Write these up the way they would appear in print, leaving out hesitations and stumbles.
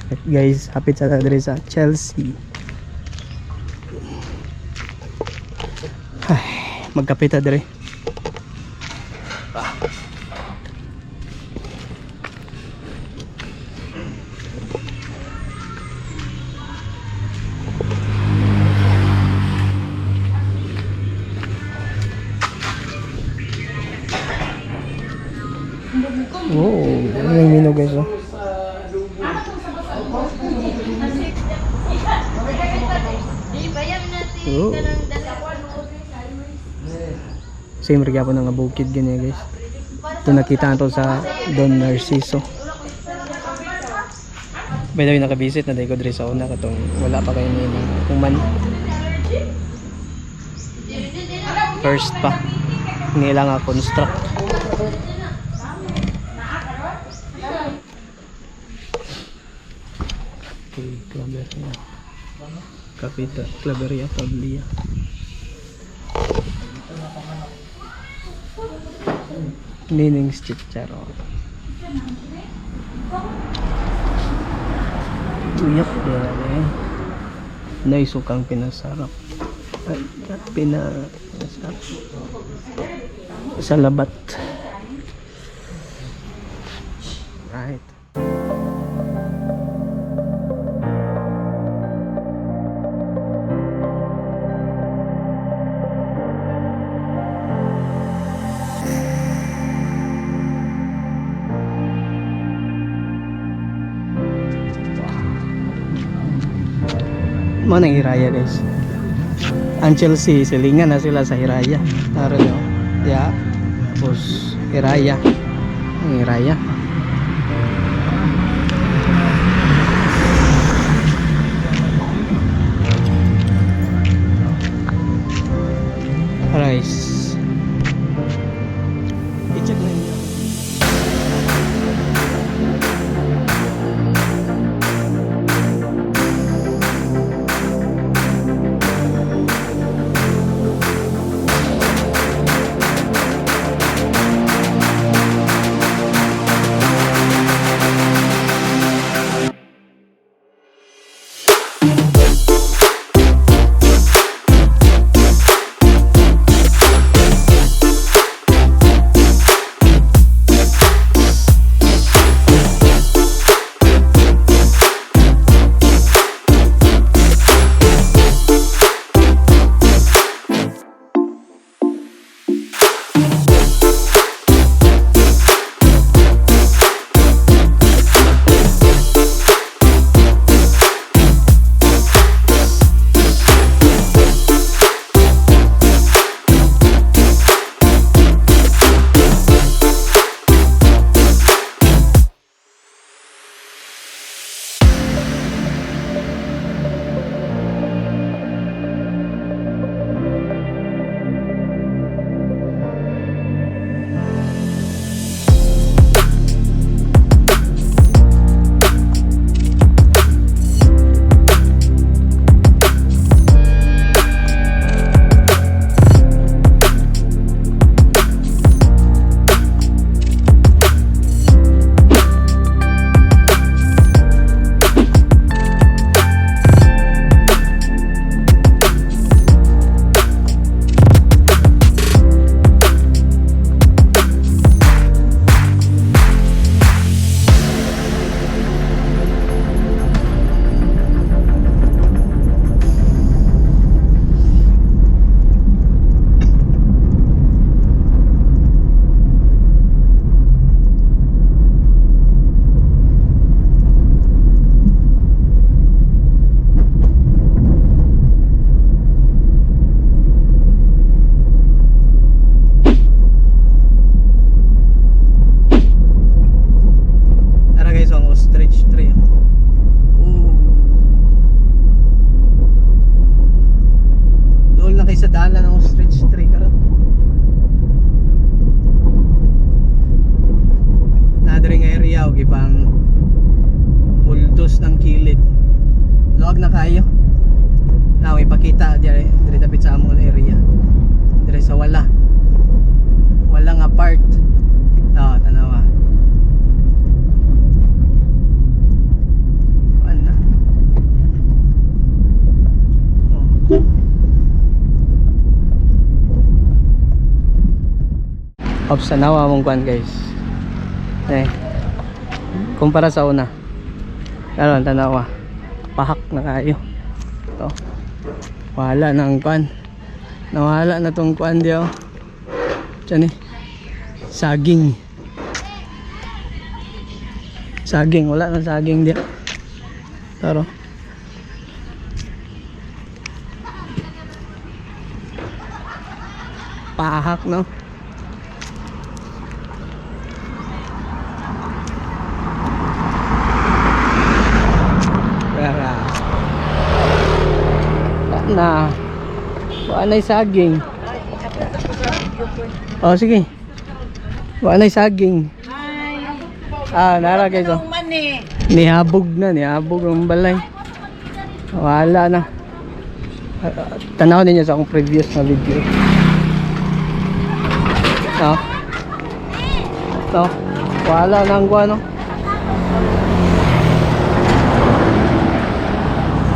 Guys, hapit sa diri sa Chelsea. Ay, magkapit ta diri. Oh, yung mino guys, oh. Oh. Same rin po ng bukid ganyan guys. Ito nakita nato sa Don Narciso. By the way, nakabisit na dahil ko diri sa una katong wala pa kayo nila kuman. First pa. Nila nga construct. Okay, Claveria. Kapita, Claveria, Pablia. Nining's Chicharo. Uyak din. Naisukang pinasarap. Ay, pinasarap. Sa labat. Right. Manang Hiraya guys. Ang Chelsea silingan na sila sa Hiraya. Taro nyo. Ya. Tapos Hiraya. Ang Hiraya. Rice. I-check na yun. ipakita dire dapit sa among area dire sa walang apart tanawa Ops, tanawa mong kwan guys. Kumpara sa una. Karon tanawa. Pahak na kayo. Ito. Wala na ang kwan. Nawala na tong kwan diyo. Diyan saging. Saging, wala na saging diyo. Taro. Pahak no. Na anay saging. Oh sige. Anay saging. Nara guys oh. Nihabog ang balay. Wala na. Tanaw ninyo sa akong previous na video. Wala na ang ano.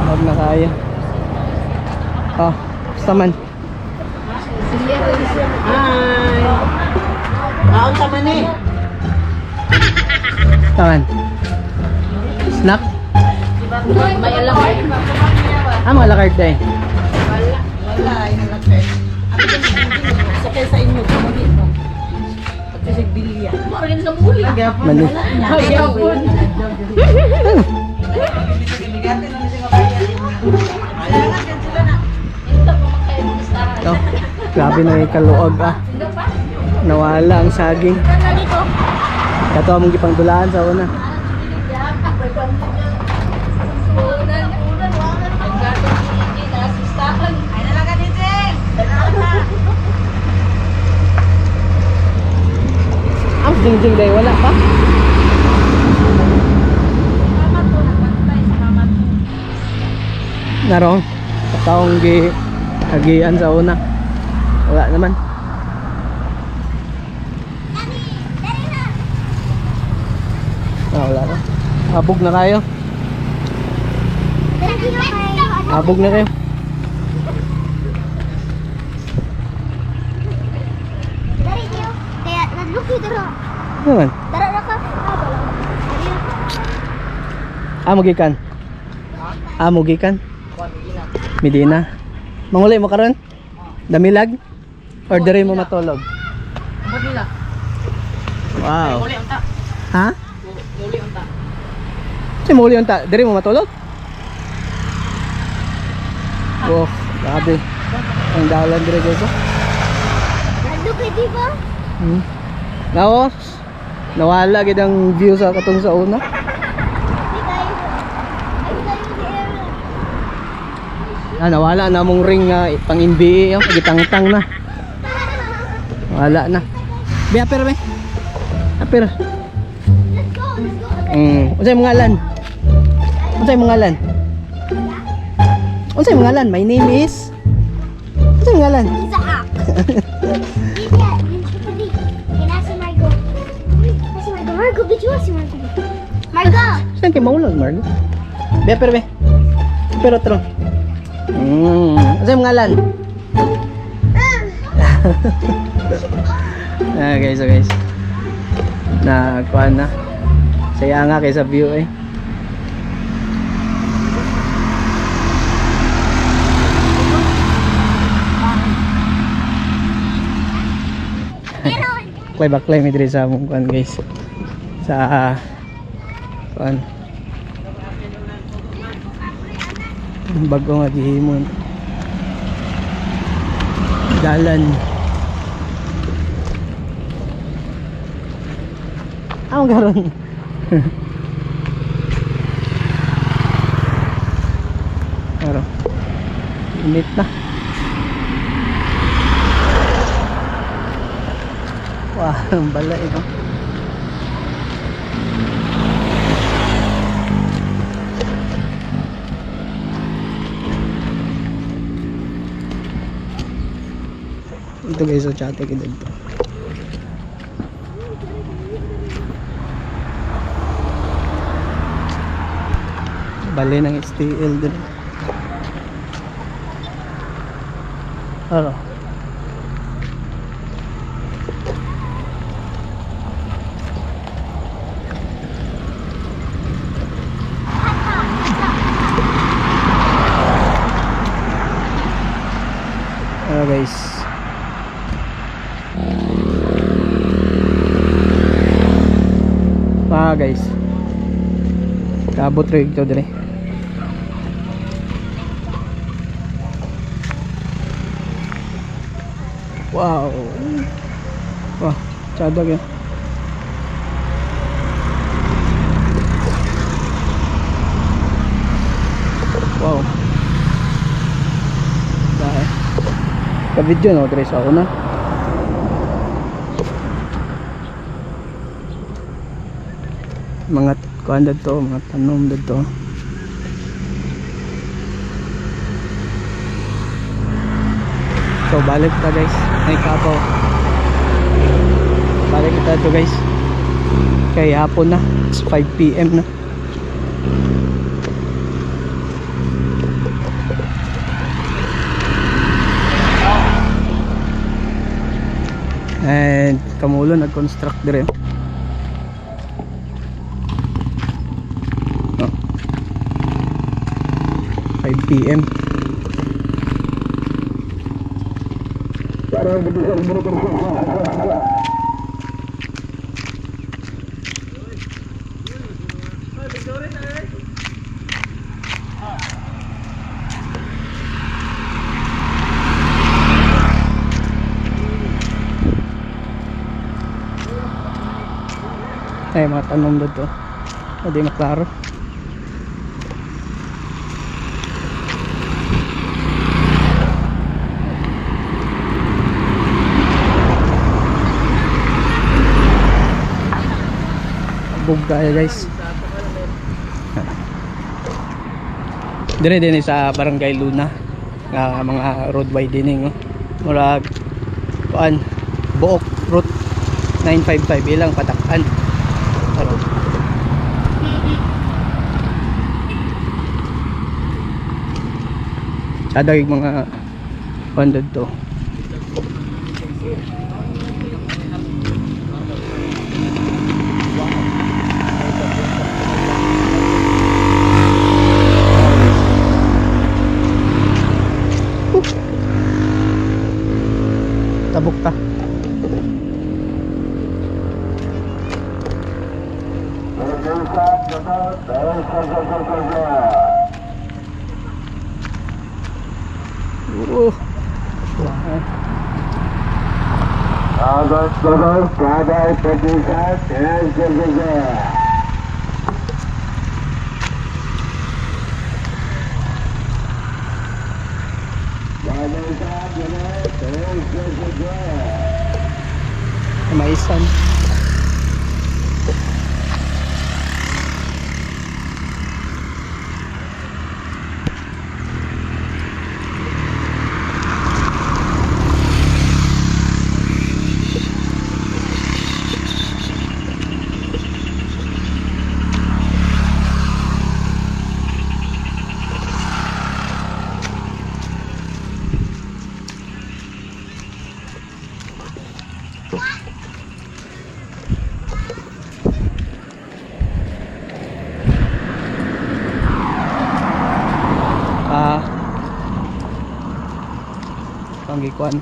Huwag na kaya. Basta man. Hi. Kaon taman eh. Taman. Snack? May alakay. Mga lakard tayo. Wala, yung alakay. Sakay sa inyo, kumagit mo. At kasi bilya. Marin sa muli. Mani. Magyapon. Ito. Grabe na yung kaluog Nawala ang saging. Kato mong gipang dulaan sa una. Ang jing-jing dahil wala pa. Narong taong hagian sa una. Wala naman. Wala na. Abog na kayo. Abog na kayo. Kaya nagluki daro. Naman. Daro na ka. Mugikan. Mugikan. Medina. Mangulay mo karon? Damilag? Or diri mo matulog? Nila. Wow. Muli unta. Ha? Muli unta. Si muli unta, diri mo matulog? Oh, grabe. Ang dalan diri guys. Nagluki di ba? Naos. Nawala gid ang view sa katong sa una. Nawala na mong ring pang NBA gitangtang na. Wala na. Be aper be. Aper. Let's go, let's go. Unsay mga ngalan? Unsay mga ngalan? Unsay mga ngalan? My name is Unsay mga ngalan? Isaac. Iya, yun siya pali. Kinasi Margo. Kasi Margo, Margo, bidyo si Margo. Margo! Saan kayo maulog, Margo? Be aper be. Pero tro. Unsay mga ngalan? Guys, na kuan na saya nga kaysa view baklay mi diri sa among kuan guys sa kuan bago nga gihimon dalan. Garon. Pero init na. Wah, ang bala ito. Ito guys, so chat kita dito. Bali ng STL din. guys. Kabot rig to dire. Wow. Wah, cadag yan. Wow. Dahil. Ka-video no, dire sa una. Mga kuan dito, mga tanom dito. So balik ta guys, may kapaw. Balik ta to guys. Kay hapon na, it's 5 PM na. And kamulo nag-construct dire. Oh. 5 PM. Ay, mga tanong dito. Hindi maklaro. Bugaya guys. Dire din sa Barangay Luna nga mga road widening no. Murag kuan buok route 955 ilang patakan. Pero cadag mga kuan dito. Tabok ta. Maisan. Panggikuan.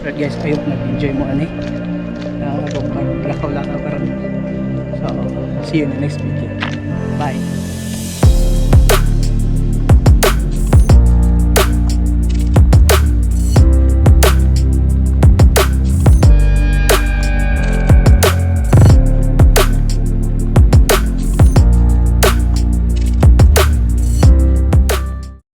But guys, I hope nag-enjoy mo ani. Maglakaw-lakaw karon. So, see you in the next video. Bye.